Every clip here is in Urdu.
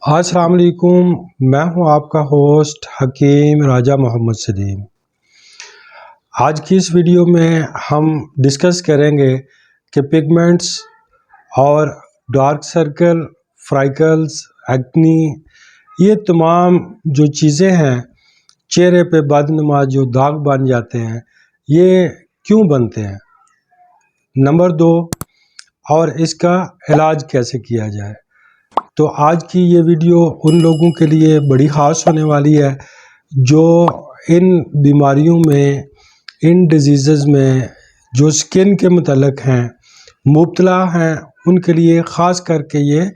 السلام علیکم، میں ہوں آپ کا ہوسٹ حکیم راجہ محمد سلیم۔ آج کی اس ویڈیو میں ہم ڈسکس کریں گے کہ پگمنٹس اور ڈارک سرکل، فرائکلز، ایکنی، یہ تمام جو چیزیں ہیں چہرے پہ بدنما جو داغ بن جاتے ہیں، یہ کیوں بنتے ہیں؟ نمبر 2، اور اس کا علاج کیسے کیا جائے؟ تو آج کی یہ ویڈیو ان لوگوں کے لیے بڑی خاص ہونے والی ہے جو ان بیماریوں میں، ان ڈیزیزز میں جو سکن کے متعلق ہیں، مبتلا ہیں، ان کے لیے خاص کر کے یہ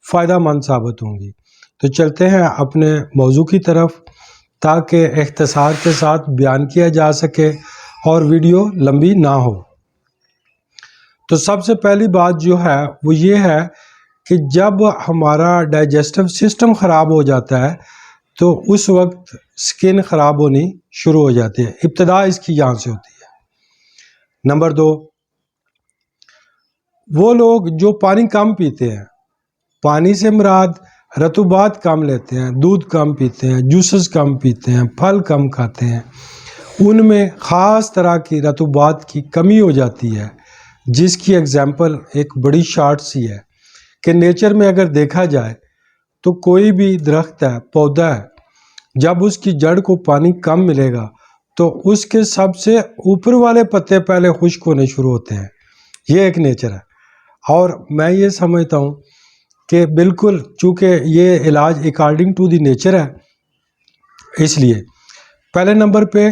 فائدہ مند ثابت ہوں گی۔ تو چلتے ہیں اپنے موضوع کی طرف تاکہ اختصار کے ساتھ بیان کیا جا سکے اور ویڈیو لمبی نہ ہو۔ تو سب سے پہلی بات جو ہے وہ یہ ہے کہ جب ہمارا ڈائجسٹو سسٹم خراب ہو جاتا ہے تو اس وقت سکن خراب ہونی شروع ہو جاتی ہے، ابتدا اس کی یہاں سے ہوتی ہے۔ نمبر 2، وہ لوگ جو پانی کم پیتے ہیں، پانی سے مراد رطوبات کم لیتے ہیں، دودھ کم پیتے ہیں، جوسز کم پیتے ہیں، پھل کم کھاتے ہیں، ان میں خاص طرح کی رطوبات کی کمی ہو جاتی ہے، جس کی اگزامپل ایک بڑی شارٹ سی ہے کہ نیچر میں اگر دیکھا جائے تو کوئی بھی درخت ہے، پودا ہے، جب اس کی جڑ کو پانی کم ملے گا تو اس کے سب سے اوپر والے پتے پہلے خشک ہونے شروع ہوتے ہیں۔ یہ ایک نیچر ہے، اور میں یہ سمجھتا ہوں کہ بالکل چونکہ یہ علاج اکارڈنگ ٹو دی نیچر ہے، اس لیے پہلے نمبر پہ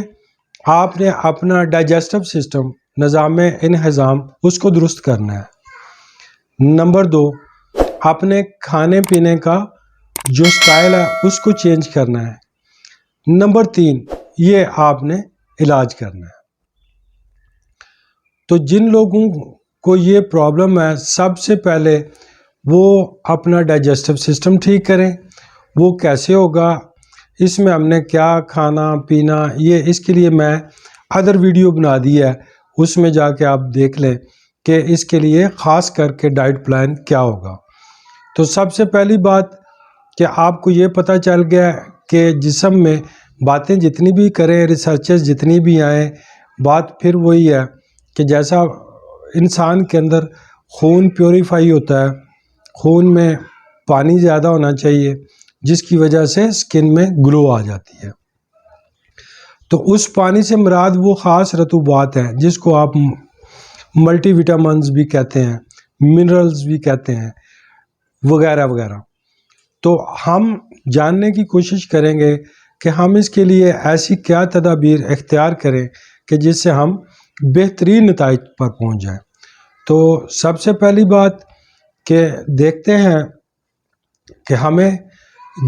آپ نے اپنا ڈائجسٹو سسٹم، نظام انہضام، اس کو درست کرنا ہے۔ نمبر 2، اپنے کھانے پینے کا جو سٹائل ہے اس کو چینج کرنا ہے۔ نمبر 3، یہ آپ نے علاج کرنا ہے۔ تو جن لوگوں کو یہ پرابلم ہے، سب سے پہلے وہ اپنا ڈائجسٹو سسٹم ٹھیک کریں۔ وہ کیسے ہوگا، اس میں ہم نے کیا کھانا پینا، یہ اس کے لیے میں ادر ویڈیو بنا دی ہے، اس میں جا کے آپ دیکھ لیں کہ اس کے لیے خاص کر کے ڈائٹ پلان کیا ہوگا۔ تو سب سے پہلی بات کہ آپ کو یہ پتہ چل گیا کہ جسم میں باتیں جتنی بھی کریں، ریسرچز جتنی بھی آئیں، بات پھر وہی ہے کہ جیسا انسان کے اندر خون پیوریفائی ہوتا ہے، خون میں پانی زیادہ ہونا چاہیے، جس کی وجہ سے سکن میں گلو آ جاتی ہے۔ تو اس پانی سے مراد وہ خاص رطوبات ہیں جس کو آپ ملٹی وٹامنز بھی کہتے ہیں، منرلز بھی کہتے ہیں، وغیرہ وغیرہ۔ تو ہم جاننے کی کوشش کریں گے کہ ہم اس کے لیے ایسی کیا تدابیر اختیار کریں کہ جس سے ہم بہترین نتائج پر پہنچ جائیں۔ تو سب سے پہلی بات کہ دیکھتے ہیں کہ ہمیں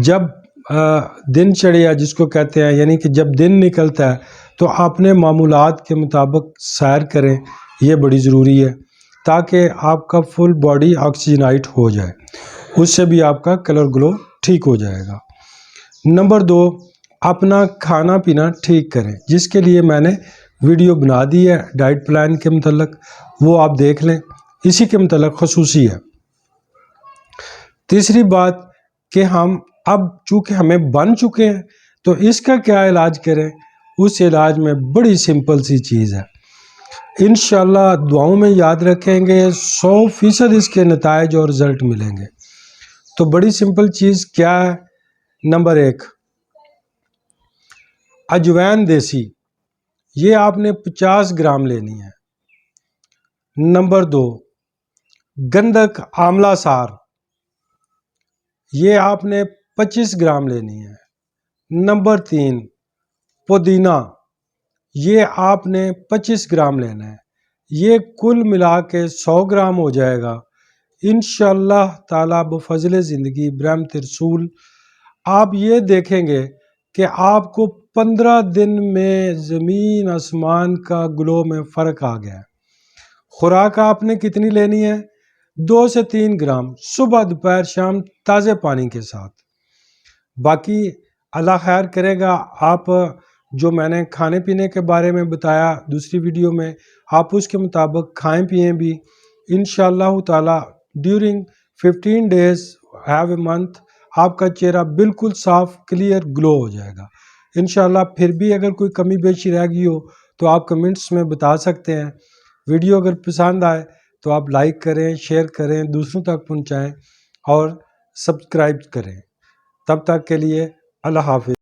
جب دن چڑھیا جس کو کہتے ہیں، یعنی کہ جب دن نکلتا ہے تو اپنے معمولات کے مطابق سیر کریں، یہ بڑی ضروری ہے تاکہ آپ کا فل باڈی آکسیجنائٹ ہو جائے، اس سے بھی آپ کا کلر گلو ٹھیک ہو جائے گا۔ نمبر 2، اپنا کھانا پینا ٹھیک کریں، جس کے لیے میں نے ویڈیو بنا دی ہے ڈائٹ پلان کے متعلق، وہ آپ دیکھ لیں، اسی کے متعلق خصوصی ہے۔ تیسری بات کہ ہم اب چونکہ ہمیں بن چکے ہیں تو اس کا کیا علاج کریں، اس علاج میں بڑی سمپل سی چیز ہے، انشاءاللہ دعاؤں میں یاد رکھیں گے، 100% اس کے نتائج اور رزلٹ ملیں گے۔ تو بڑی سمپل چیز کیا ہے؟ نمبر 1، اجوین دیسی، یہ آپ نے 50 گرام لینی ہے۔ نمبر 2، گندک آملہ سار، یہ آپ نے 25 گرام لینی ہے۔ نمبر 3، پودینہ، یہ آپ نے 25 گرام لینا ہے۔ یہ کل ملا کے 100 گرام ہو جائے گا انشاءاللہ تعالیٰ بفضل زندگی برحمت رسول۔ آپ یہ دیکھیں گے کہ آپ کو 15 دن میں زمین آسمان کا گلو میں فرق آ گیا ہے۔ خوراک آپ نے کتنی لینی ہے؟ 2 سے 3 گرام، صبح دوپہر شام تازے پانی کے ساتھ۔ باقی اللہ خیر کرے گا، آپ جو میں نے کھانے پینے کے بارے میں بتایا دوسری ویڈیو میں، آپ اس کے مطابق کھائیں پئیں بھی انشاءاللہ تعالی during 15 days have a month, آپ کا چہرہ بالکل صاف کلیئر گلو ہو جائے گا انشاءاللہ۔ پھر بھی اگر کوئی کمی بیشی رہ گئی ہو تو آپ کمنٹس میں بتا سکتے ہیں۔ ویڈیو اگر پسند آئے تو آپ لائک کریں، شیئر کریں، دوسروں تک پہنچائیں اور سبسکرائب کریں۔ تب تک کے لیے اللہ حافظ۔